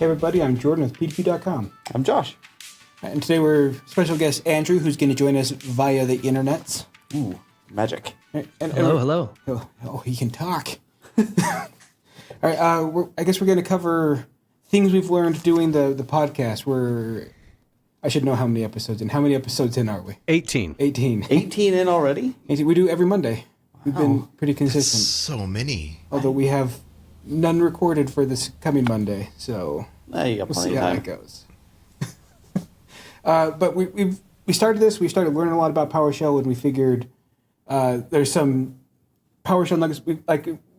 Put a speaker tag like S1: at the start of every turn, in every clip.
S1: Hey everybody, I'm Jordan with PDQ.com.
S2: I'm Josh.
S1: And today we're special guest Andrew, who's going to join us via the internets.
S2: Ooh, magic.
S3: Hello.
S1: Oh, he can talk. All right, I guess we're going to cover things we've learned doing the podcast. I should know how many episodes in. How many episodes in are we?
S3: 18.
S1: 18.
S2: 18 in already?
S1: 18. We do every Monday. We've been pretty consistent.
S4: So many.
S1: Although we have none recorded for this coming Monday, so
S2: You got
S1: we'll
S2: plenty
S1: see
S2: of
S1: how
S2: time.
S1: it goes. But we started this. We started learning a lot about PowerShell, and we figured there's some PowerShell nuggets. We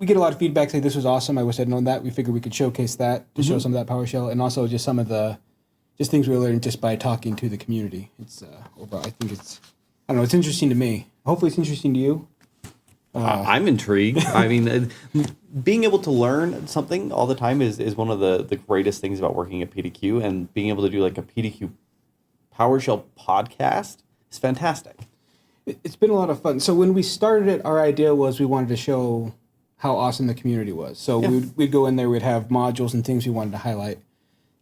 S1: get a lot of feedback saying this was awesome. I wish I'd known that. We figured we could showcase that to show some of that PowerShell, and also just some of the things we learned just by talking to the community. It's overall, I think it's it's interesting to me. Hopefully, it's interesting to you.
S2: I'm intrigued. I mean, being able to learn something all the time is one of the greatest things about working at PDQ, and being able to do like a PDQ PowerShell podcast is fantastic.
S1: It's been a lot of fun. So when we started it, our idea was we wanted to show how awesome the community was. So we'd go in there, we'd have modules and things we wanted to highlight.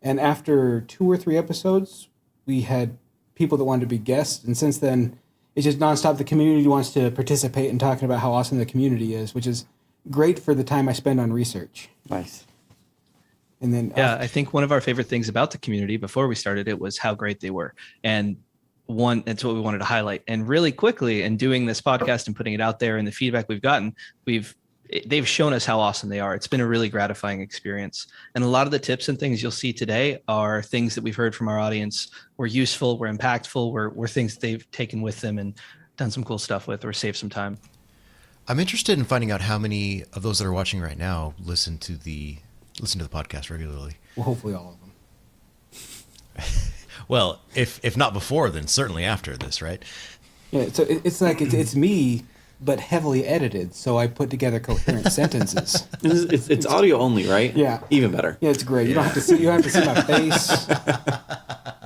S1: And after 2 or 3 episodes, we had people that wanted to be guests. And since then, it's just nonstop. The community wants to participate in talking about how awesome the community is, which is great for the time I spend on research.
S2: Nice.
S1: And then
S3: I think one of our favorite things about the community before we started it was how great they were. And that's what we wanted to highlight. And really quickly, in doing this podcast and putting it out there and the feedback we've gotten, they've shown us how awesome they are. It's been a really gratifying experience. And a lot of the tips and things you'll see today are things that we've heard from our audience were useful, were impactful, were things they've taken with them and done some cool stuff with or saved some time.
S4: I'm interested in finding out how many of those that are watching right now listen to the podcast regularly.
S1: well, hopefully all of them.
S4: Well, if not before, then certainly after this, right?
S1: Yeah, so it's like it's me, but heavily edited, so I put together coherent sentences.
S2: It's audio only, right?
S1: Yeah.
S2: Even better.
S1: Yeah, it's great. You don't have to see. You don't have to see my face.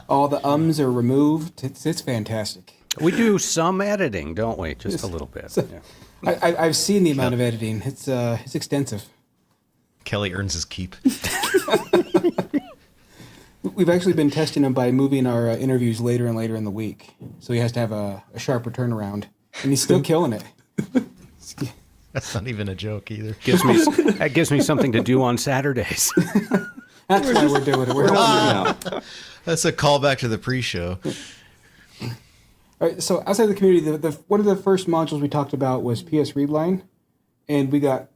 S1: All the ums are removed. It's fantastic.
S5: We do some editing, don't we? Just a little bit. Yeah.
S1: I've seen the amount of editing. It's extensive.
S4: Kelly earns his keep.
S1: We've actually been testing him by moving our interviews later and later in the week, so he has to have a sharper turnaround, and he's still killing it.
S4: That's not even a joke either.
S5: That gives me something to do on Saturdays.
S1: That's why we're doing it. We're helping you out.
S4: That's a callback to the pre-show.
S1: All right, so outside the community, one of the first modules we talked about was PS Readline, and we got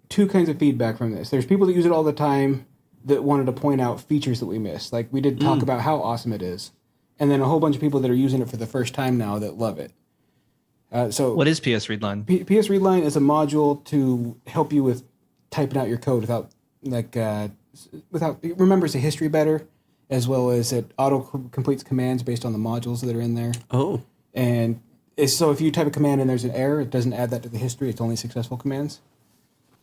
S1: 2 kinds of feedback from this. There's people that use it all the time that wanted to point out features that we missed. Like we did talk about how awesome it is, and then a whole bunch of people that are using it for the first time now that love it. So
S3: What is PS Readline?
S1: PS Readline is a module to help you with typing out your code without it remembers the history better, as well as it auto completes commands based on the modules that are in there.
S2: Oh.
S1: And so if you type a command and there's an error, it doesn't add that to the history. It's only successful commands.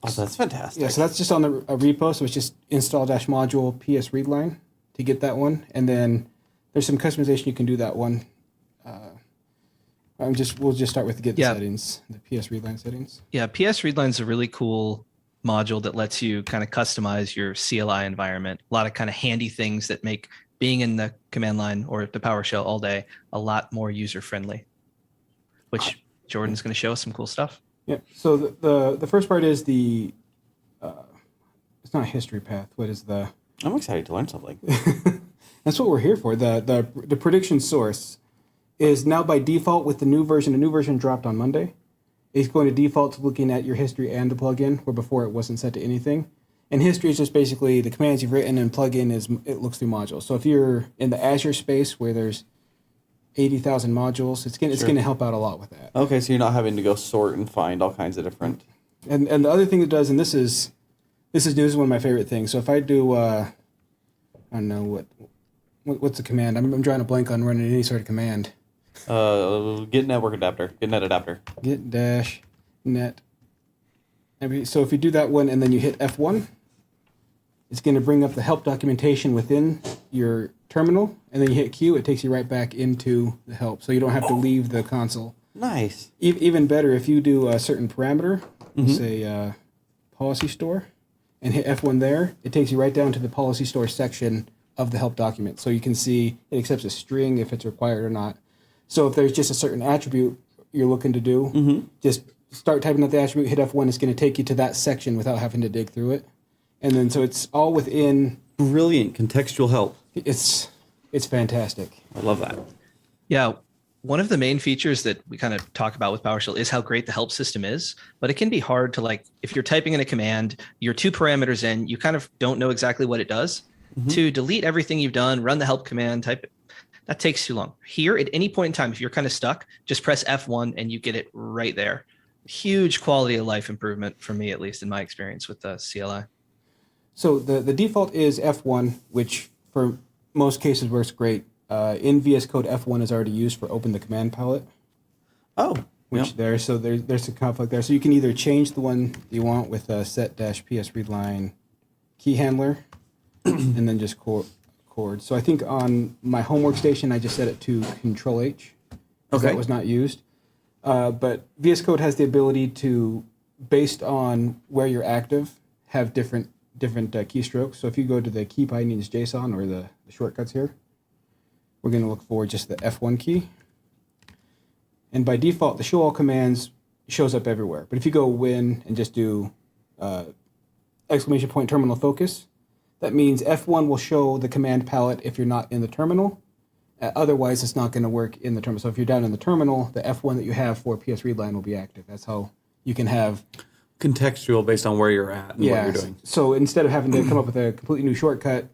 S2: Oh, that's fantastic.
S1: Yeah, so that's just on a repo. So it's just install-module PS Readline to get that one. And then there's some customization you can do that one. We'll just start with the settings, the PS Readline settings.
S3: Yeah, PS Readline is a really cool module that lets you kind of customize your CLI environment. A lot of kind of handy things that make being in the command line or the PowerShell all day a lot more user-friendly, which Jordan's going to show us some cool stuff.
S1: Yeah. So the first part is it's not a history path. What is the?
S2: I'm excited to learn something.
S1: That's what we're here for. The prediction source is now by default with the new version. A new version dropped on Monday. It's going to default to looking at your history and the plugin, where before it wasn't set to anything. And history is just basically the commands you've written, and plugin it looks through modules. So if you're in the Azure space where there's 80,000 modules, it's going to help out a lot with that.
S2: Okay, so you're not having to go sort and find all kinds of different.
S1: And the other thing it does, and this is new, this is one of my favorite things. So if I do, I don't know what's the command. I'm drawing a blank on running any sort of command.
S2: Get network adapter. Get net adapter.
S1: Get dash net. So if you do that one and then you hit F1, it's going to bring up the help documentation within your terminal, and then you hit Q, it takes you right back into the help, so you don't have to leave the console.
S2: Nice.
S1: Even better, if you do a certain parameter, say policy store, and hit F1 there, it takes you right down to the policy store section of the help document. So you can see it accepts a string if it's required or not. So if there's just a certain attribute you're looking to do, just start typing out the attribute, hit F1, it's going to take you to that section without having to dig through it. And then so it's all within.
S2: Brilliant contextual help.
S1: It's fantastic.
S2: I love that.
S3: Yeah. One of the main features that we kind of talk about with PowerShell is how great the help system is, but it can be hard to, like, if you're typing in a command, you're 2 parameters in, you kind of don't know exactly what it does. To delete everything you've done, run the help command, type it, that takes too long. Here, at any point in time, if you're kind of stuck, just press F1 and you get it right there. Huge quality of life improvement for me, at least in my experience with the CLI.
S1: So the default is F1, which for most cases works great. In VS Code, F1 is already used for open the command palette.
S2: Oh,
S1: Which so there's a conflict there. So you can either change the one you want with set-ps readline key handler, and then just chord. So I think on my home workstation, I just set it to Control H.
S2: Okay.
S1: That was not used. But VS Code has the ability to, based on where you're active, have different keystrokes. So if you go to the key bindings JSON or the shortcuts here, we're going to look for just the F1 key. And by default, the show all commands shows up everywhere. But if you go win and just do exclamation point terminal focus, that means F1 will show the command palette if you're not in the terminal. Otherwise, it's not going to work in the terminal. So if you're down in the terminal, the F1 that you have for PS readline will be active. That's how you can have
S2: contextual based on where you're at and what you're doing.
S1: So instead of having to come up with a completely new shortcut,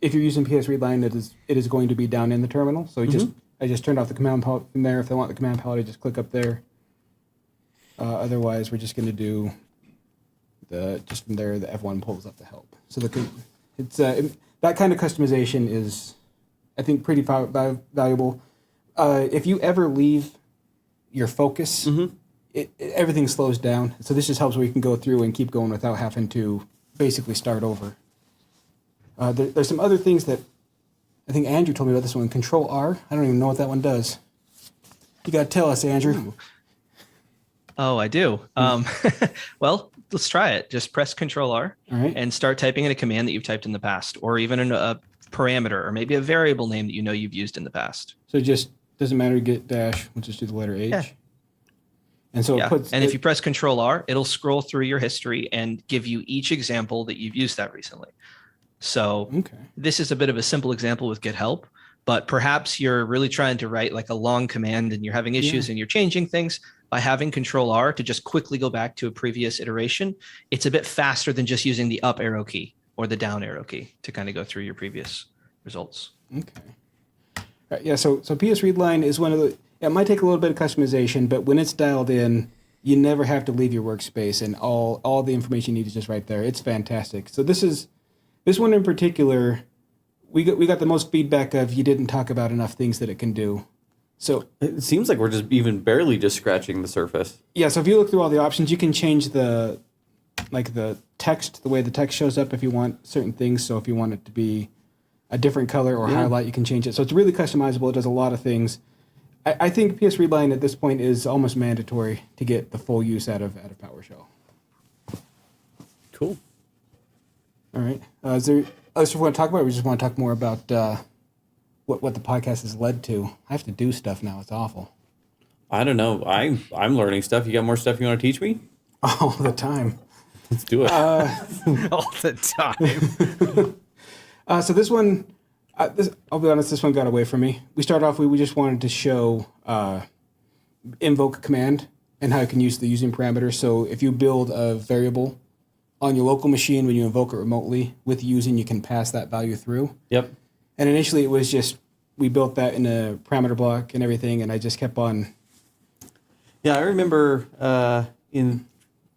S1: if you're using PS readline, it is going to be down in the terminal. So I just turned off the command palette from there. If I want the command palette, I just click up there. Otherwise, we're just going to do just from there, the F1 pulls up the help. So that kind of customization is, I think, pretty valuable. If you ever leave your focus, everything slows down. So this just helps where you can go through and keep going without having to basically start over. There's some other things that I think Andrew told me about this one. Control R. I don't even know what that one does. You got to tell us, Andrew.
S3: Ooh. Oh, I do. Well, let's try it. Just press Control R and start typing in a command that you've typed in the past, or even a parameter, or maybe a variable name that you know you've used in the past.
S1: So it just doesn't matter to get dash. We'll just do the letter H.
S3: Yeah.
S1: And so it puts.
S3: And if you press Control R, it'll scroll through your history and give you each example that you've used that recently. So this is a bit of a simple example with Get Help, but perhaps you're really trying to write like a long command and you're having issues and you're changing things. By having Control R to just quickly go back to a previous iteration, it's a bit faster than just using the up arrow key or the down arrow key to kind of go through your previous results.
S1: Okay. Right, yeah, so PS readline is one of the, it might take a little bit of customization, but when it's dialed in, you never have to leave your workspace, and all the information you need is just right there. It's fantastic. So this one in particular, we got the most feedback of you didn't talk about enough things that it can do. So
S2: it seems like we're just even barely just scratching the surface.
S1: Yeah, so if you look through all the options, you can change the text, the way the text shows up if you want certain things. So if you want it to be a different color or highlight, you can change it. So it's really customizable. It does a lot of things. I think PS readline at this point is almost mandatory to get the full use out of PowerShell.
S2: Cool.
S1: All right. Is there else we want to talk about, or we just want to talk more about what the podcast has led to? I have to do stuff now. It's awful.
S2: I don't know. I'm learning stuff. You got more stuff you want to teach me?
S1: All the time.
S2: Let's do it.
S5: All the time.
S1: So this one, I'll be honest, this one got away from me. We started off, we just wanted to show invoke command and how you can use the using parameters. So if you build a variable on your local machine, when you invoke it remotely with using, you can pass that value through.
S2: Yep.
S1: And initially it was just, we built that in a parameter block and everything, and I just kept on.
S2: Yeah, I remember in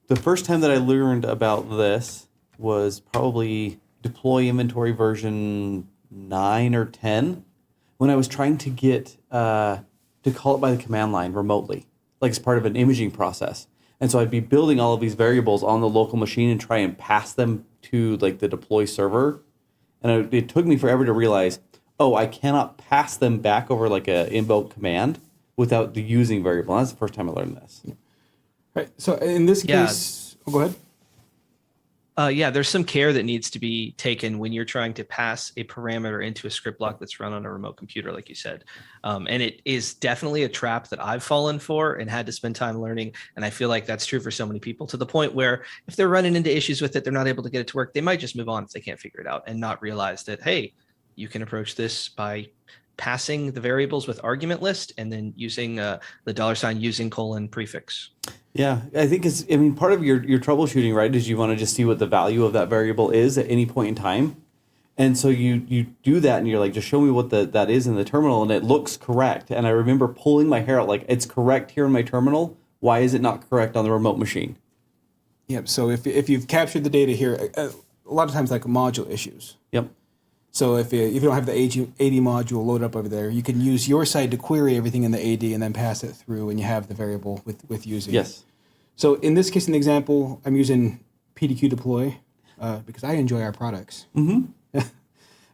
S2: the first time that I learned about this was probably deploy inventory version 9 or 10, when I was trying to get to call it by the command line remotely, like as part of an imaging process. And so I'd be building all of these variables on the local machine and try and pass them to like the deploy server. And it took me forever to realize, I cannot pass them back over like a invoke command without the using variable. And that's the first time I learned this.
S1: Right. So in this case, go ahead.
S3: Yeah, there's some care that needs to be taken when you're trying to pass a parameter into a script block that's run on a remote computer, like you said. And it is definitely a trap that I've fallen for and had to spend time learning. And I feel like that's true for so many people, to the point where if they're running into issues with it, they're not able to get it to work, they might just move on if they can't figure it out and not realize that, hey, you can approach this by passing the variables with argument list and then using the $ using colon prefix.
S2: Yeah, I think part of your troubleshooting, right, is you want to just see what the value of that variable is at any point in time. And so you do that and you're like, just show me what that is in the terminal, and it looks correct. And I remember pulling my hair out, like, it's correct here in my terminal. Why is it not correct on the remote machine?
S1: Yep. So if you've captured the data here, a lot of times like module issues.
S2: Yep.
S1: So if you don't have the AD module loaded up over there, you can use your side to query everything in the AD and then pass it through, and you have the variable with using.
S2: Yes.
S1: So in this case, in the example, I'm using PDQ deploy because I enjoy our products. Mm-hmm.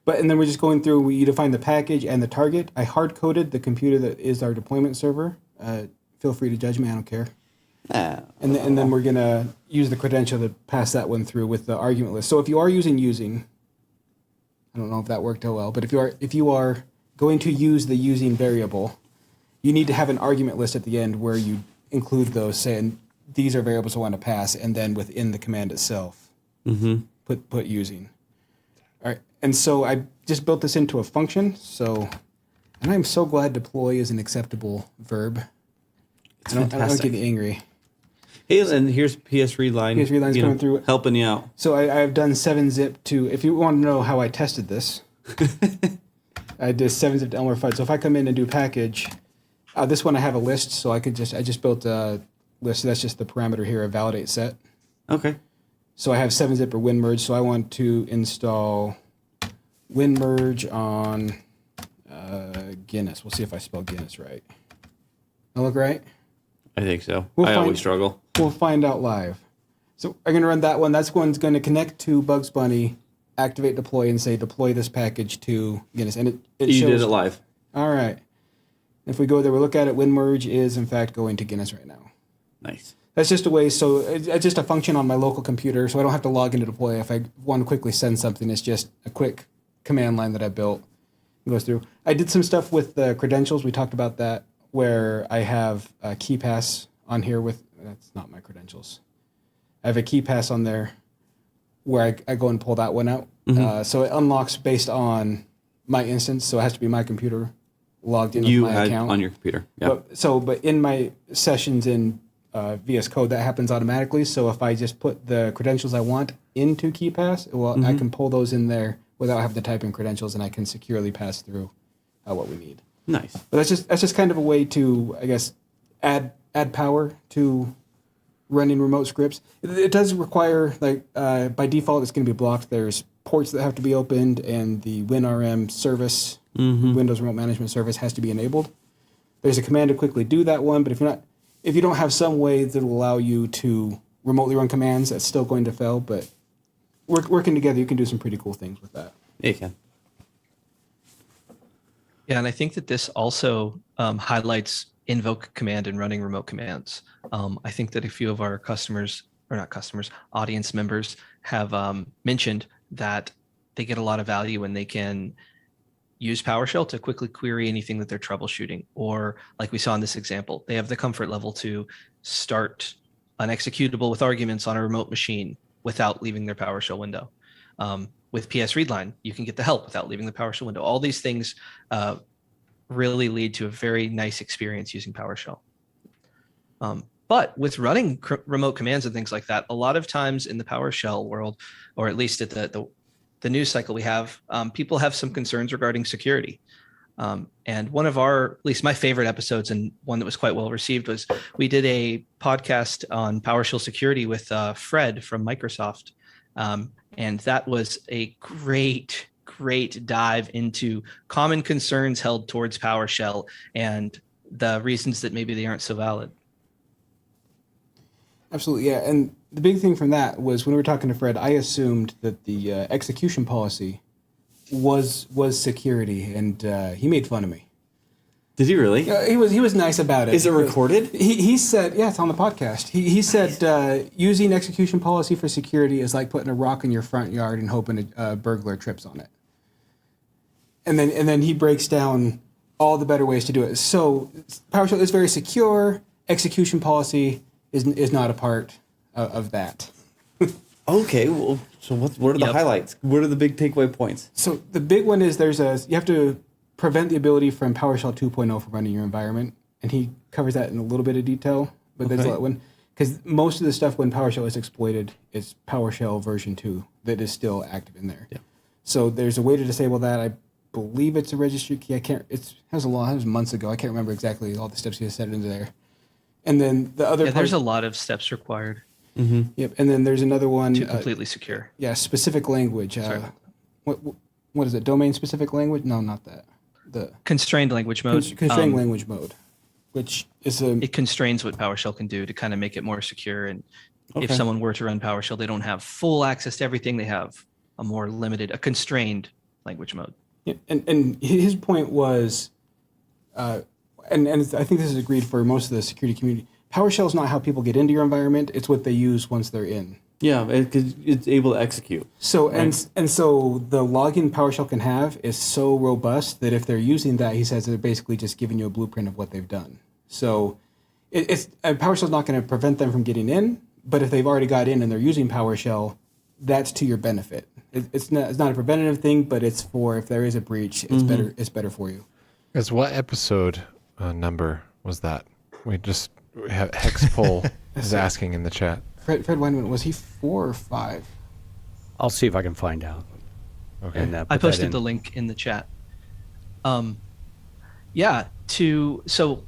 S1: And then we're just going through, you define the package and the target. I hard-coded the computer that is our deployment server. Feel free to judge me, I don't care. And then we're going to use the credential to pass that one through with the argument list. So if you are using, I don't know if that worked out well, but if you are going to use the using variable, you need to have an argument list at the end where you include those, saying these are variables I want to pass, and then within the command itself, put using. All right, and so I just built this into a function. So, and I'm so glad deploy is an acceptable verb. I don't get angry.
S2: Hey, and here's PS read line.
S1: PS read line's coming through,
S2: helping you out.
S1: So I've done 7-zip to. If you want to know how I tested this, I did 7-zip to Elmer Fudd. So if I come in and do package, this one I have a list, so I just built a list. That's just the parameter here, a validate set.
S2: Okay.
S1: So I have 7-zip or WinMerge. So I want to install WinMerge on Guinness. We'll see if I spell Guinness right. That look right?
S2: I think so. I always struggle.
S1: We'll find out live. So I'm going to run that one. That's one's going to connect to Bugs Bunny, activate deploy, and say deploy this package to Guinness. And it
S2: you
S1: shows,
S2: did it live.
S1: All right. If we go there, we look at it, WinMerge is, in fact, going to Guinness right now.
S2: Nice.
S1: That's just a way, so it's just a function on my local computer, so I don't have to log into deploy. If I want to quickly send something, it's just a quick command line that I built. It goes through. I did some stuff with the credentials. We talked about that, where I have a key pass on here with, that's not my credentials. I have a key pass on there where I go and pull that one out. Mm-hmm. So it unlocks based on my instance, so it has to be my computer logged in with my account.
S2: On your computer, yeah.
S1: But in my sessions in VS Code, that happens automatically. So if I just put the credentials I want into KeyPass, I can pull those in there without having to type in credentials, and I can securely pass through what we need.
S2: Nice.
S1: But that's just kind of a way to, I guess, add power to running remote scripts. It does require, like, by default, it's going to be blocked. There's ports that have to be opened, and the WinRM service, Windows Remote Management Service, has to be enabled. There's a command to quickly do that one, but if you don't have some way that will allow you to remotely run commands, that's still going to fail. But working together, you can do some pretty cool things with that.
S2: Yeah, you can.
S3: Yeah, and I think that this also highlights invoke command and running remote commands. I think that a few of our audience members have mentioned that they get a lot of value when they can use PowerShell to quickly query anything that they're troubleshooting. Or like we saw in this example, they have the comfort level to start an executable with arguments on a remote machine without leaving their PowerShell window. With PS Readline, you can get the help without leaving the PowerShell window. All these things really lead to a very nice experience using PowerShell. But with running remote commands and things like that, a lot of times in the PowerShell world, or at least at the news cycle we have, people have some concerns regarding security. And one of at least my favorite episodes, and one that was quite well received, was we did a podcast on PowerShell security with Fred from Microsoft. And that was a great dive into common concerns held towards PowerShell and the reasons that maybe they aren't so valid.
S1: Absolutely, yeah. And the big thing from that was when we were talking to Fred, I assumed that the execution policy was security, and he made fun of me.
S2: Did he really?
S1: He was nice about it.
S2: Is it recorded?
S1: He said, yeah, it's on the podcast. He said using execution policy for security is like putting a rock in your front yard and hoping a burglar trips on it. And then he breaks down all the better ways to do it. So PowerShell is very secure. Execution policy is not a part of that.
S2: Okay, well, so what are the highlights? What are the big takeaway points?
S1: So the big one is you have to prevent the ability from PowerShell 2.0 from running your environment, and he covers that in a little bit of detail. But there's a lot one because most of the stuff when PowerShell is exploited is PowerShell version 2 that is still active in there. Yeah. So there's a way to disable that. I believe it's a registry key. It was months ago. I can't remember exactly all the steps he has set into there. And then the other
S3: there's a lot of steps required.
S1: Mm-hmm. Yep. And then there's another one
S3: to completely secure.
S1: Yeah, specific language. What is it? Domain specific language? No, not that. The
S3: constrained language mode.
S1: Constrained language mode, which is
S3: it constrains what PowerShell can do to kind of make it more secure. And if someone were to run PowerShell, they don't have full access to everything. They have a constrained language mode.
S1: Yeah, and his point was, and I think this is agreed for most of the security community. PowerShell is not how people get into your environment; it's what they use once they're in.
S2: Yeah, because it's able to execute.
S1: So and so the login PowerShell can have is so robust that if they're using that, he says they're basically just giving you a blueprint of what they've done. So PowerShell's not going to prevent them from getting in, but if they've already got in and they're using PowerShell, that's to your benefit. It's not a preventative thing, but it's for if there is a breach, it's better for you.
S6: Guys, what episode number was that? We just have Hexpol is asking in the chat.
S1: Fred Weinman, was he 4 or 5?
S5: I'll see if I can find out.
S6: Okay.
S5: And,
S3: I posted the link in the chat. So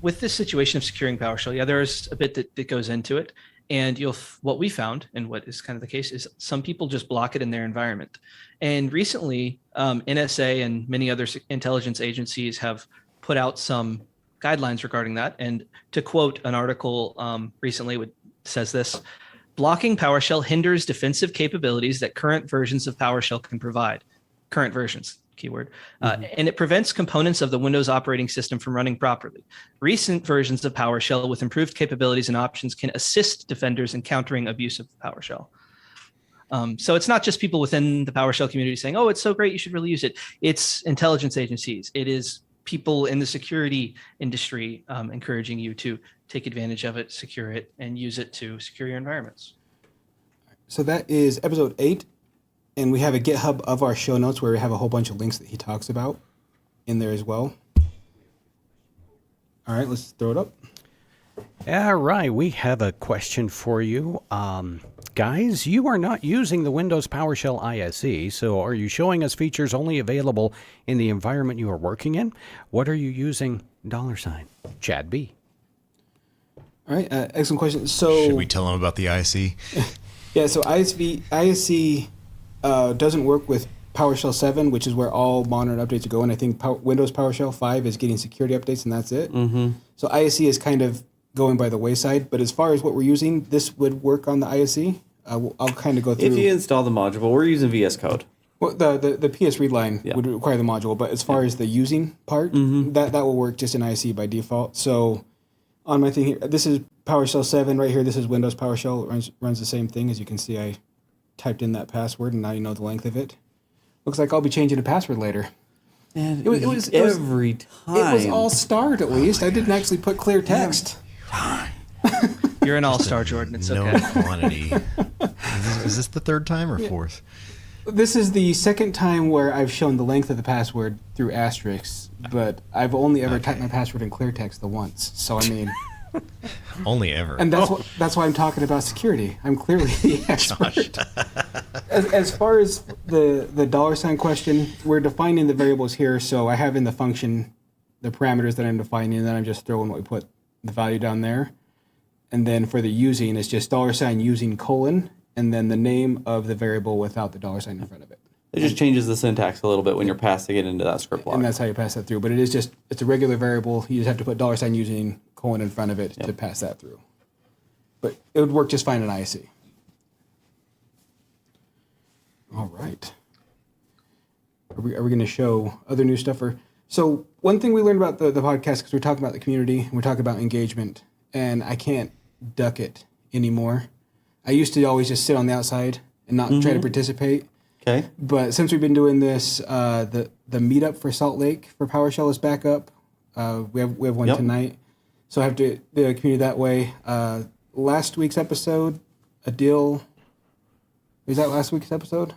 S3: with this situation of securing PowerShell, there's a bit that goes into it. And what we found, and what is kind of the case, is some people just block it in their environment. And recently, NSA and many other intelligence agencies have put out some guidelines regarding that. And to quote an article recently, it says this: blocking PowerShell hinders defensive capabilities that current versions of PowerShell can provide. Current versions, keyword. And it prevents components of the Windows operating system from running properly. Recent versions of PowerShell with improved capabilities and options can assist defenders in countering abuse of PowerShell. So it's not just people within the PowerShell community saying, oh, it's so great, you should really use it. It's intelligence agencies. It is people in the security industry encouraging you to take advantage of it, secure it, and use it to secure your environments.
S1: So that is episode 8, and we have a GitHub of our show notes where we have a whole bunch of links that he talks about in there as well. All right, let's throw it up.
S5: All right, we have a question for you. Guys, you are not using the Windows PowerShell ISE, so are you showing us features only available in the environment you are working in? What are you using? $? Chad B.
S1: All right, excellent question. So
S4: should we tell them about the ISE?
S1: Yeah, so ISE doesn't work with PowerShell 7, which is where all modern updates are going. I think Windows PowerShell 5 is getting security updates, and that's it. Mm-hmm. So ISE is kind of going by the wayside. But as far as what we're using, this would work on the ISE. I'll kind of go through.
S2: If you install the module, we're using VS Code.
S1: Well, the PS read line would require the module, but as far as the using part, that will work just in ISE by default. So on my thing here, this is PowerShell 7 right here. This is Windows PowerShell. It runs the same thing. As you can see, I typed in that password, and now you know the length of it. Looks like I'll be changing the password later.
S2: And it was every time.
S1: It was all starred at least. I didn't actually put clear text.
S3: You're an all-star, Jordan. It's okay.
S4: No quantity. Is this the third time or fourth?
S1: This is the second time where I've shown the length of the password through asterisks, but I've only ever typed my password in clear text the once. So I mean,
S4: only ever.
S1: And that's why I'm talking about security. I'm clearly the expert. As far as the $ question, we're defining the variables here. So I have in the function the parameters that I'm defining, and then I'm just throwing what we put the value down there. And then for the using, it's just $using : and then the name of the variable without the $ in front of it.
S2: It just changes the syntax a little bit when you're passing it into that script block.
S1: And that's how you pass that through. But it's a regular variable. You just have to put $using : in front of it to pass that through. But it would work just fine in ISE. All right. Are we going to show other new stuff? So one thing we learned about the podcast, because we're talking about the community, and we're talking about engagement, and I can't duck it anymore. I used to always just sit on the outside and not try to participate.
S2: Okay.
S1: But since we've been doing this, the meetup for Salt Lake for PowerShell is back up. We have one tonight, so I have to the community that way. Last week's episode, Adil, was that last week's episode?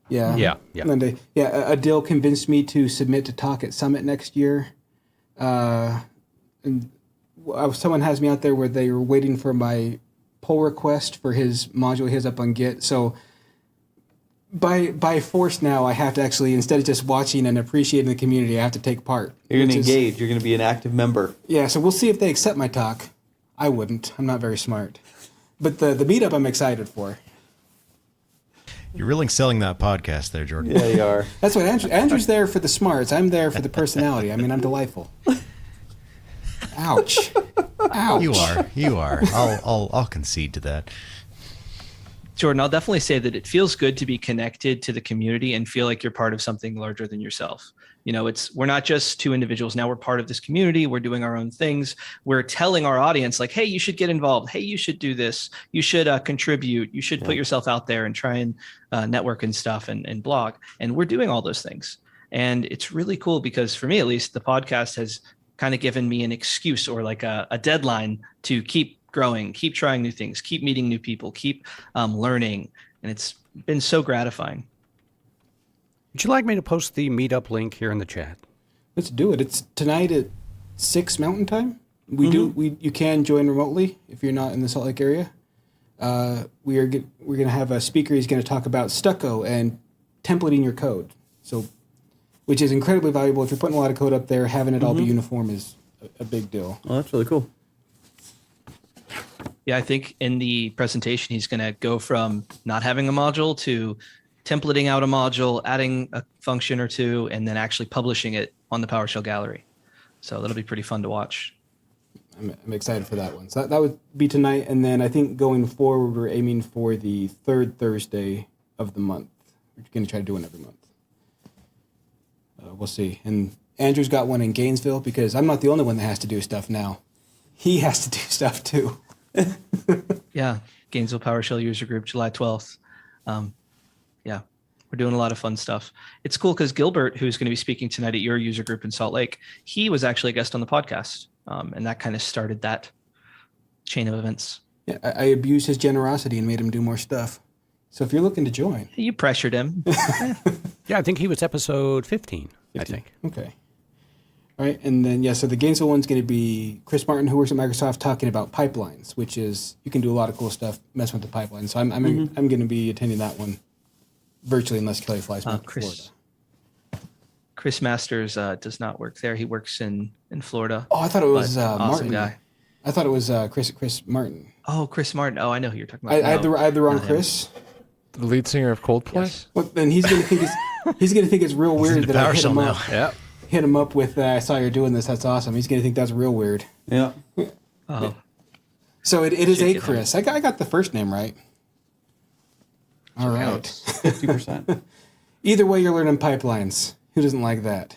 S1: Yeah. Monday. Yeah, Adil convinced me to submit to talk at Summit next year. And someone has me out there where they were waiting for my pull request for his module he has up on Git. So by force now, I have to actually, instead of just watching and appreciating the community, I have to take part.
S2: You're going to engage. You're going to be an active member.
S1: Yeah, so we'll see if they accept my talk. I wouldn't. I'm not very smart. But the meetup I'm excited for.
S4: You're really selling that podcast there, Jordan.
S2: Yeah, you are.
S1: That's what Andrew's there for the smarts. I'm there for the personality. I mean, I'm delightful. Ouch.
S4: You are. I'll concede to that.
S3: Jordan, I'll definitely say that it feels good to be connected to the community and feel like you're part of something larger than yourself. You know, we're not just two individuals. Now we're part of this community. We're doing our own things. We're telling our audience like, hey, you should get involved. Hey, you should do this. You should contribute. You should put yourself out there and try and network and stuff and blog. And we're doing all those things. And it's really cool because for me, at least, the podcast has kind of given me an excuse or like a deadline to keep growing, keep trying new things, keep meeting new people, keep learning. And it's been so gratifying.
S5: Would you like me to post the meetup link here in the chat?
S1: Let's do it. It's tonight at 6 Mountain Time. You can join remotely if you're not in the Salt Lake area. We're going to have a speaker. He's going to talk about stucco and templating your code. So, which is incredibly valuable. If you're putting a lot of code up there, having it all be uniform is a big deal.
S2: Oh, that's really cool.
S3: Yeah, I think in the presentation, he's going to go from not having a module to templating out a module, adding a function or two, and then actually publishing it on the PowerShell gallery. So that'll be pretty fun to watch.
S1: I'm excited for that one. So that would be tonight. And then I think going forward, we're aiming for the third Thursday of the month. We're going to try to do one every month. We'll see. And Andrew's got one in Gainesville because I'm not the only one that has to do stuff now. He has to do stuff too.
S3: Yeah, Gainesville PowerShell user group, July 12th. Yeah, we're doing a lot of fun stuff. It's cool because Gilbert, who's going to be speaking tonight at your user group in Salt Lake, he was actually a guest on the podcast. And that kind of started that chain of events.
S1: Yeah, I abused his generosity and made him do more stuff. So if you're looking to join.
S3: You pressured him.
S5: Yeah, I think he was episode 15, I think.
S1: Okay. All right, and then, so the Gainesville one's going to be Chris Martin, who works at Microsoft, talking about pipelines, which is, you can do a lot of cool stuff messing with the pipelines. So I'm going to be attending that one virtually unless Kelly flies back to Florida.
S3: Chris Masters does not work there. He works in Florida.
S1: Oh, I thought it was
S3: awesome
S1: Martin.
S3: Guy.
S1: I thought it was Chris Martin.
S3: Oh, Chris Martin. Oh, I know who you're talking about.
S1: I had the wrong Chris.
S6: The lead singer of Coldplay?
S3: Yes.
S1: Well, then he's going to think it's real weird that I hit him up.
S5: Yeah.
S1: Hit him up with, I saw you're doing this. That's awesome. He's going to think that's real weird.
S2: Yeah.
S3: Oh.
S1: So it is a Chris. I got the first name right. All right.
S2: 50%.
S1: Either way, you're learning pipelines. Who doesn't like that?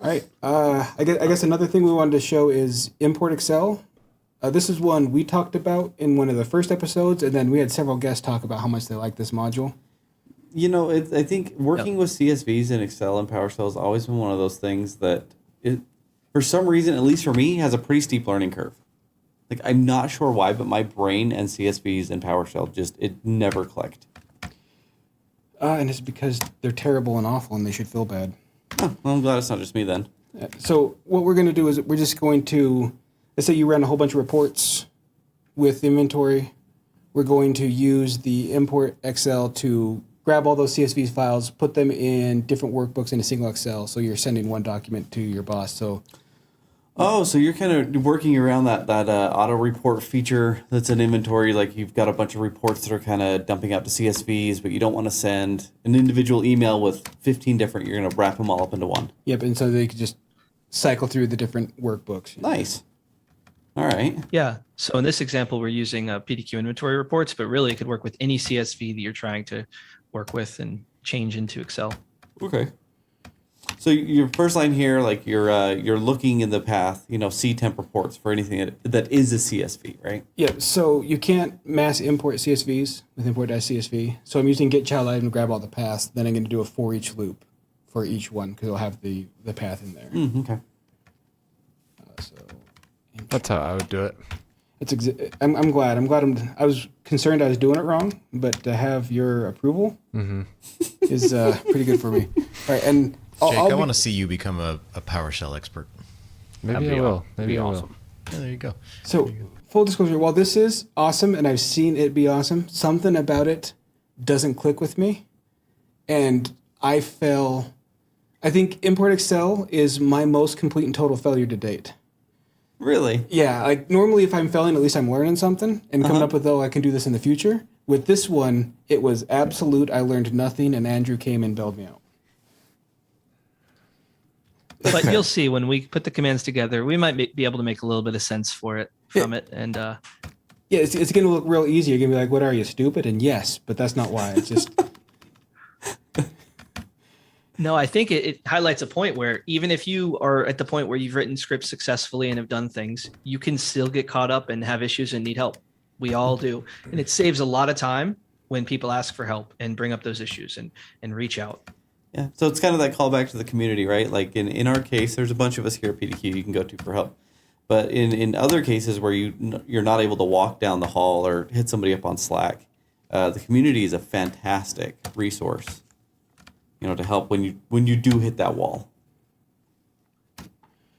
S1: All right. I guess another thing we wanted to show is import Excel. This is one we talked about in one of the first episodes, and then we had several guests talk about how much they like this module.
S2: You know, I think working with CSVs in Excel and PowerShell has always been one of those things that, for some reason, at least for me, has a pretty steep learning curve. Like, I'm not sure why, but my brain and CSVs and PowerShell it never clicked.
S1: And it's because they're terrible and awful, and they should feel bad.
S2: Oh, well, I'm glad it's not just me then.
S1: So what we're going to do is we're just going to, let's say you ran a whole bunch of reports with inventory. We're going to use the import Excel to grab all those CSV files, put them in different workbooks in a single Excel. So you're sending one document to your boss. So
S2: you're kind of working around that auto report feature that's in inventory. Like you've got a bunch of reports that are kind of dumping out to CSVs, but you don't want to send an individual email with 15 different. You're going to wrap them all up into one.
S1: Yep, and so they could just cycle through the different workbooks.
S2: Nice. All right.
S3: Yeah. So in this example, we're using PDQ inventory reports, but really it could work with any CSV that you're trying to work with and change into Excel.
S2: Okay. So your first line here, like you're looking in the path, see temp reports for anything that is a CSV, right?
S1: Yeah, so you can't mass import CSVs with import.csv. So I'm using get child item to grab all the paths. Then I'm going to do a for each loop for each one because it'll have the path in there.
S2: Okay.
S1: So
S6: That's how I would do it.
S1: I'm glad. I was concerned I was doing it wrong, but to have your approval is pretty good for me. All right, and
S4: Jake, I want to see you become a PowerShell expert.
S6: Maybe I will. Maybe I will.
S4: Yeah, there you go.
S1: So, full disclosure, while this is awesome and I've seen it be awesome, something about it doesn't click with me. And I think Import Excel is my most complete and total failure to date.
S2: Really?
S1: Yeah, like normally if I'm failing, at least I'm learning something and coming up with, I can do this in the future. With this one, it was absolute. I learned nothing, and Andrew came and bailed me out.
S3: But you'll see when we put the commands together, we might be able to make a little bit of sense for it from it. And
S1: yeah, it's going to look real easy. You're going to be like, what are you, stupid? And yes, but that's not why. It's just...
S3: No, I think it highlights a point where even if you are at the point where you've written scripts successfully and have done things, you can still get caught up and have issues and need help. We all do. And it saves a lot of time when people ask for help and bring up those issues and reach out.
S2: Yeah. So it's kind of that callback to the community, right? Like in our case, there's a bunch of us here at PDQ you can go to for help. But in other cases where you're not able to walk down the hall or hit somebody up on Slack, the community is a fantastic resource, to help when you do hit that wall.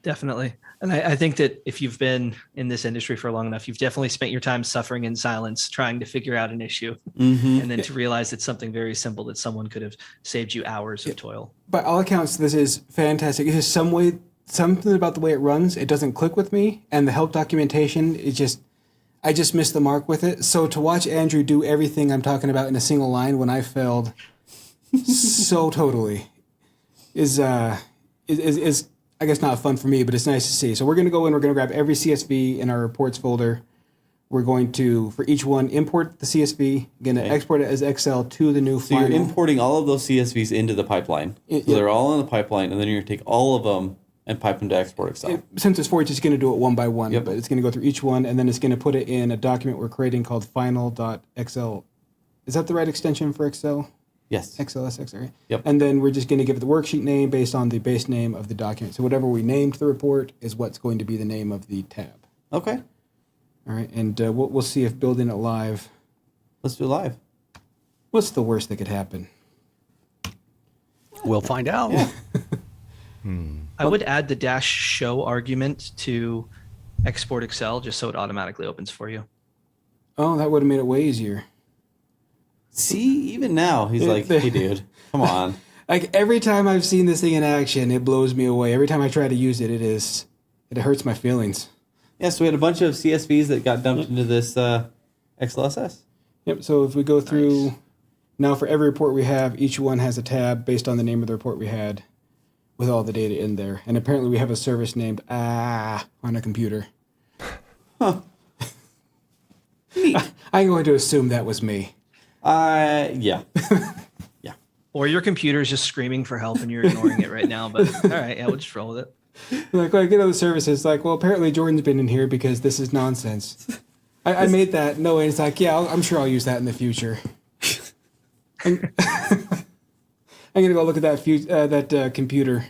S3: Definitely. And I think that if you've been in this industry for long enough, you've definitely spent your time suffering in silence, trying to figure out an issue. And then to realize it's something very simple that someone could have saved you hours of toil.
S1: By all accounts, this is fantastic. It is something about the way it runs. It doesn't click with me. And the help documentation, I just missed the mark with it. So to watch Andrew do everything I'm talking about in a single line when I failed so totally is I guess not fun for me, but it's nice to see. So we're going to go in, we're going to grab every CSV in our reports folder. We're going to, for each one, import the CSV, going to export it as Excel to the new
S2: So
S1: final.
S2: you're importing all of those CSVs into the pipeline. So they're all in the pipeline, and then you're going to take all of them and pipe them to export Excel.
S1: Since it's for each, it's going to do it one by one,
S2: Yep.
S1: but it's going to go through each one, and then it's going to put it in a document we're creating called final.xl. Is that the right extension for Excel?
S2: Yes.
S1: XLSX, right?
S2: Yep.
S1: And then we're just going to give it the worksheet name based on the base name of the document. So whatever we named the report is what's going to be the name of the tab.
S2: Okay.
S1: All right, and we'll see if building it live.
S2: Let's do it live.
S1: What's the worst that could happen?
S5: We'll find out.
S3: I would add the -show argument to export Excel just so it automatically opens for you.
S1: Oh, that would have made it way easier.
S2: See, even now, he's like, hey, dude, come on.
S1: Like every time I've seen this thing in action, it blows me away. Every time I try to use it, it hurts my feelings.
S2: Yeah, so we had a bunch of CSVs that got dumped into this XLSS.
S1: Yep, so if we go through, now for every report we have, each one has a tab based on the name of the report we had with all the data in there. And apparently we have a service named on a computer.
S2: Huh. Neat.
S1: I'm going to assume that was me.
S2: Yeah. Yeah.
S3: Or your computer is just screaming for help and you're ignoring it right now. But all right, yeah, we'll just roll with it.
S1: Like when I get on the service, it's like, well, apparently Jordan's been in here because this is nonsense. I made that. No, and it's like, yeah, I'm sure I'll use that in the future. I'm going to go look at that computer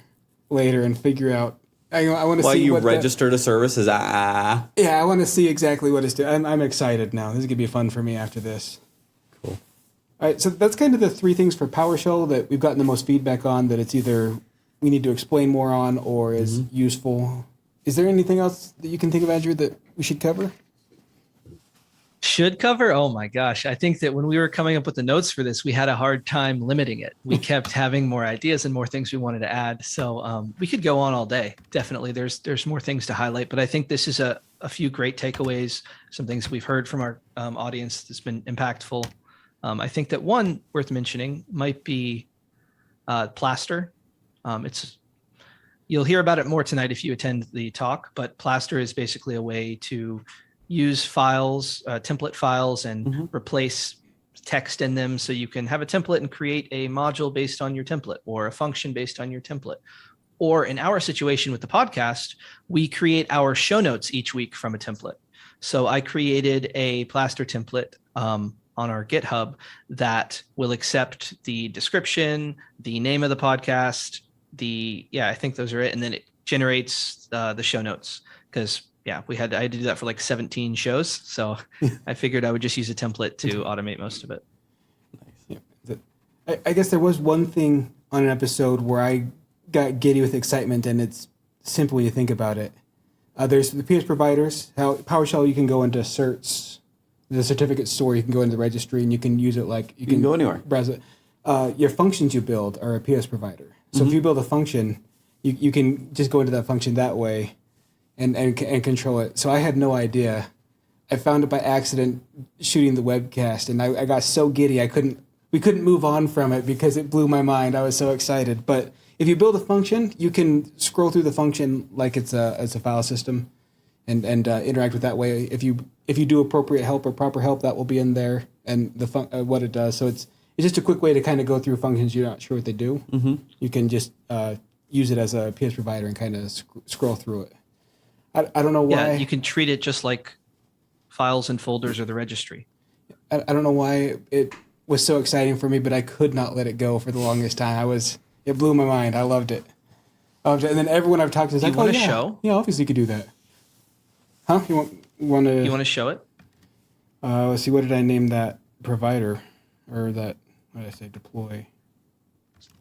S1: later and figure out. I want to
S2: Why
S1: see
S2: you
S1: what
S2: registered a service as
S1: Yeah, I want to see exactly what it's doing. I'm excited now. This is going to be fun for me after this.
S2: Cool.
S1: All right, so that's kind of the three things for PowerShell that we've gotten the most feedback on, that it's either we need to explain more on or is useful. Is there anything else that you can think of, Andrew, that we should cover?
S3: Should cover? Oh my gosh. I think that when we were coming up with the notes for this, we had a hard time limiting it. We kept having more ideas and more things we wanted to add. So we could go on all day. Definitely. There's more things to highlight, but I think this is a few great takeaways, some things we've heard from our audience that's been impactful. I think that one worth mentioning might be Plaster. You'll hear about it more tonight if you attend the talk, but Plaster is basically a way to use files, template files, and replace text in them, so you can have a template and create a module based on your template or a function based on your template. Or in our situation with the podcast, we create our show notes each week from a template. So I created a plaster template on our GitHub that will accept the description, the name of the podcast, I think those are it. And then it generates the show notes, because I had to do that for like 17 shows. So I figured I would just use a template to automate most of it.
S1: Nice. Yeah. I guess there was one thing on an episode where I got giddy with excitement, and it's simple when you think about it. There's the PS providers. How PowerShell, you can go into certs, the certificate store. You can go into the registry, and you can use it like
S2: you can go anywhere.
S1: Browse it. Your functions you build are a PS provider. So if you build a function, you can just go into that function that way, and control it. So I had no idea. I found it by accident shooting the webcast, and I got so giddy we couldn't move on from it because it blew my mind. I was so excited. But if you build a function, you can scroll through the function like it's a file system, and interact with that way. If you do appropriate help or proper help, that will be in there, and what it does. So it's just a quick way to kind of go through functions you're not sure what they do. Mm-hmm. You can just use it as a PS provider and kind of scroll through it. I don't know why.
S3: Yeah, you can treat it just like files and folders or the registry.
S1: I don't know why it was so exciting for me, but I could not let it go for the longest time. It blew my mind. I loved it. And then everyone I've talked to is like,
S3: want to show?
S1: Yeah, obviously you could do that. Huh? You want
S3: to show it?
S1: Let's see, what did I name that provider? Or that, what did I say, deploy?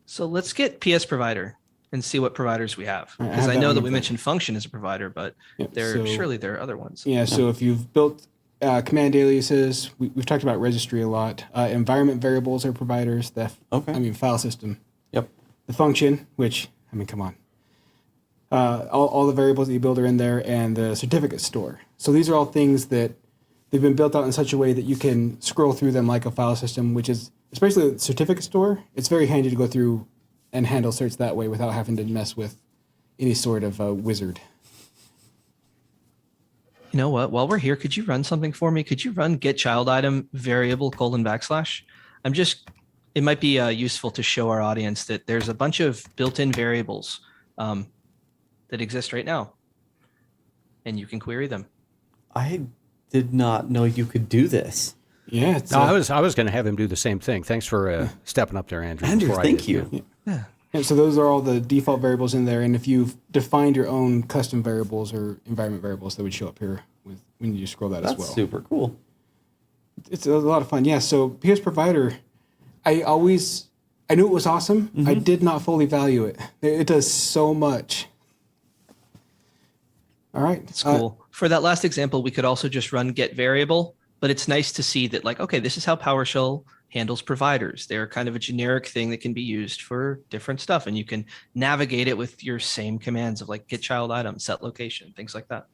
S3: So let's get PS provider and see what providers we have. Because I know that we mentioned function as a provider, but surely there are other ones.
S1: Yeah, so if you've built command aliases, we've talked about registry a lot. Environment variables are providers. File system.
S2: Yep.
S1: The function, which, come on. All the variables that you build are in there, and the certificate store. So these are all things that they've been built out in such a way that you can scroll through them like a file system, which is, especially the certificate store, it's very handy to go through and handle certs that way without having to mess with any sort of wizard.
S3: You know what? While we're here, could you run something for me? Could you run get child item variable : /? It might be useful to show our audience that there's a bunch of built-in variables that exist right now, and you can query them.
S2: I did not know you could do this.
S1: Yeah,
S5: I was going to have him do the same thing. Thanks for stepping up there, Andrew.
S2: Andrew, thank you.
S1: Yeah. And so those are all the default variables in there, and if you've defined your own custom variables or environment variables, that would show up here when you scroll that as well.
S2: That's super cool.
S1: It's a lot of fun. Yeah. So PS Provider, I knew it was awesome. Mm-hmm. I did not fully value it. It does so much. All right.
S3: It's cool. For that last example, we could also just run get variable, but it's nice to see that, like, okay, this is how PowerShell handles providers. They're kind of a generic thing that can be used for different stuff, and you can navigate it with your same commands of like get child item, set location, things like that.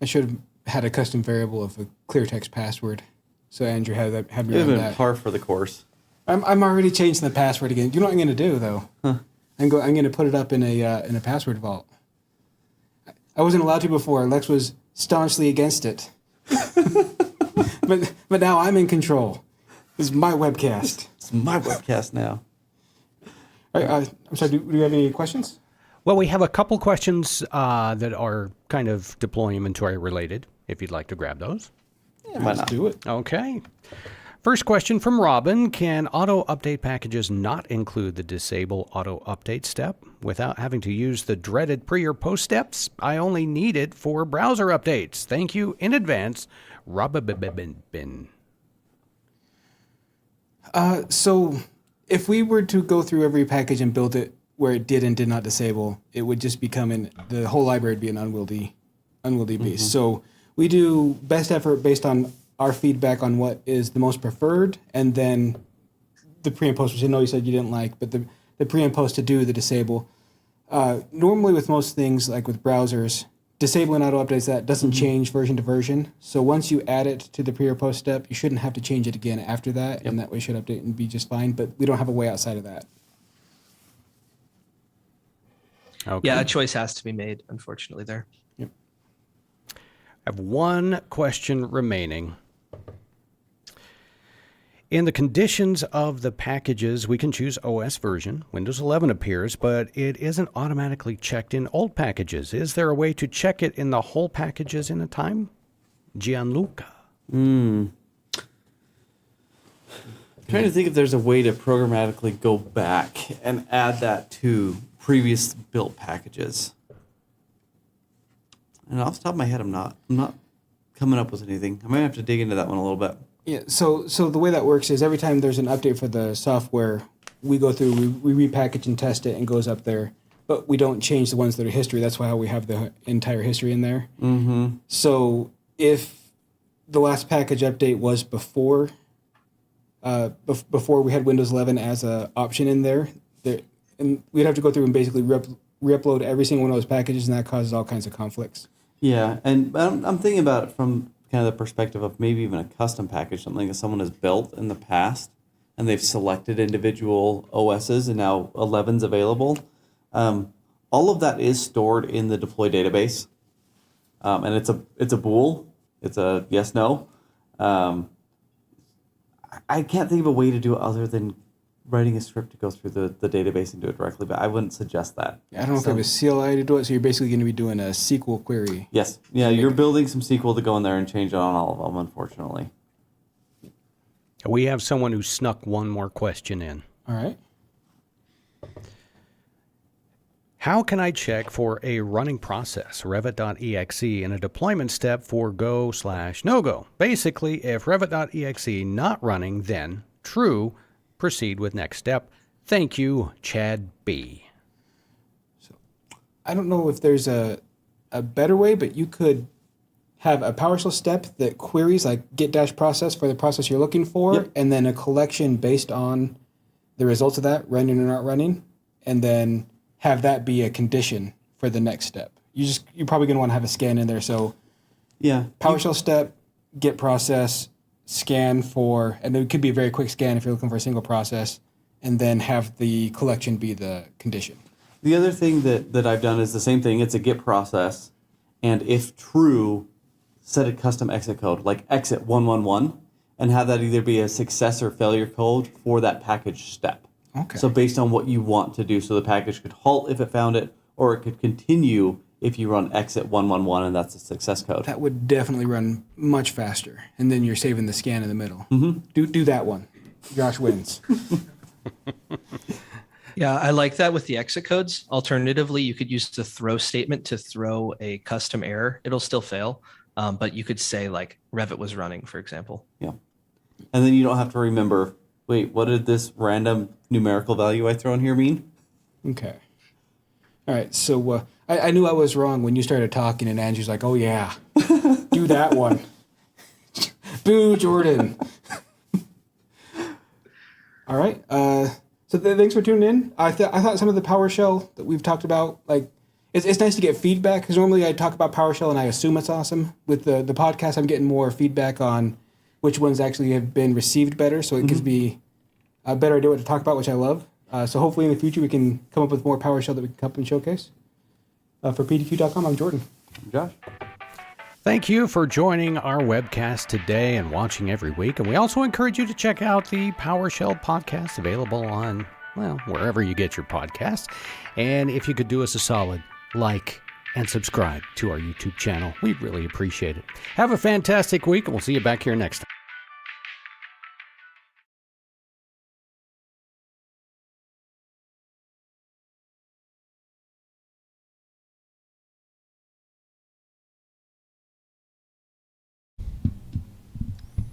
S1: I should have had a custom variable of a clear text password. So Andrew had me run that.
S2: Par for the course.
S1: I'm already changing the password again. You know what I'm going to do though?
S2: Huh.
S1: I'm going to put it up in a password vault. I wasn't allowed to before. Lex was staunchly against it. but now I'm in control. This is my webcast.
S2: It's my webcast now.
S1: All right, I'm sorry, do you have any questions?
S5: Well, we have a couple questions that are kind of deploy inventory related, if you'd like to grab those.
S1: Yeah, let's do it.
S5: Okay. First question from Robin. Can auto update packages not include the disable auto update step without having to use the dreaded pre or post steps? I only need it for browser updates. Thank you in advance, Robin.
S1: So if we were to go through every package and build it where it did and did not disable, it would just become the whole library would be an unwieldy beast. So we do best effort based on our feedback on what is the most preferred, and then the pre and post, which I know you said you didn't like, but the pre and post to do the disable. Normally with most things, like with browsers, disabling auto updates, that doesn't change version to version. So once you add it to the pre or post step, you shouldn't have to change it again after that, and that way it should update and be just fine, but we don't have a way outside of that.
S5: Okay.
S3: Yeah, a choice has to be made, unfortunately, there.
S1: Yep.
S5: I have one question remaining. In the conditions of the packages, we can choose OS version. Windows 11 appears, but it isn't automatically checked in old packages. Is there a way to check it in the whole packages in a time? Gianluca.
S2: I'm trying to think if there's a way to programmatically go back and add that to previous built packages. And off the top of my head, I'm not coming up with anything. I might have to dig into that one a little bit.
S1: Yeah, so the way that works is every time there's an update for the software, we go through, we repackage and test it and goes up there, but we don't change the ones that are history. That's why we have the entire history in there. Mm-hmm. So if the last package update was before we had Windows 11 as an option in there, and we'd have to go through and basically re-upload every single one of those packages, and that causes all kinds of conflicts.
S2: Yeah, and I'm thinking about it from kind of the perspective of maybe even a custom package, something that someone has built in the past, and they've selected individual OSs, and now 11's available. All of that is stored in the deploy database, and it's a bool. It's a yes no. I can't think of a way to do it other than writing a script to go through the database and do it directly, but I wouldn't suggest that.
S1: I don't know if they have a CLI to do it, so you're basically going to be doing a SQL query.
S2: Yes. Yeah, you're building some SQL to go in there and change it on all of them, unfortunately.
S5: We have someone who snuck one more question in.
S1: All right.
S5: How can I check for a running process, Revit.exe, in a deployment step for go/no-go? Basically, if Revit.exe not running, then true, proceed with next step. Thank you, Chad B.
S1: So I don't know if there's a better way, but you could have a PowerShell step that queries like get-process for the process you're looking for, yep, and then a collection based on the results of that, running or not running, and then have that be a condition for the next step. You're probably going to want to have a scan in there. So
S2: yeah,
S1: PowerShell step, get process, scan for, and it could be a very quick scan if you're looking for a single process, and then have the collection be the condition.
S2: The other thing that I've done is the same thing. It's a get process, and if true, set a custom exit code, like exit 111, and have that either be a success or failure code for that package step.
S1: Okay.
S2: So based on what you want to do, so the package could halt if it found it, or it could continue if you run exit 111, and that's a success code.
S1: That would definitely run much faster, and then you're saving the scan in the middle. Mm-hmm. Do that one. Josh wins.
S3: Yeah, I like that with the exit codes. Alternatively, you could use the throw statement to throw a custom error. It'll still fail, but you could say like Revit was running, for example.
S2: Yeah. And then you don't have to remember, wait, what did this random numerical value I throw in here mean?
S1: Okay. All right, so I knew I was wrong when you started talking, and Andrew's like, oh, yeah, do that one. Boo, Jordan. All right, so thanks for tuning in. I thought some of the PowerShell that we've talked about, like, it's nice to get feedback, because normally I talk about PowerShell and I assume it's awesome. With the podcast, I'm getting more feedback on which ones actually have been received better, so it gives me a better idea what to talk about, which I love. So hopefully in the future we can come up with more PowerShell that we can come up and showcase. For PDQ.com, I'm Jordan.
S2: I'm Josh.
S5: Thank you for joining our webcast today and watching every week. And we also encourage you to check out the PowerShell podcast available on, well, wherever you get your podcasts. And if you could do us a solid, like and subscribe to our YouTube channel. We'd really appreciate it. Have a fantastic week, and we'll see you back here next time.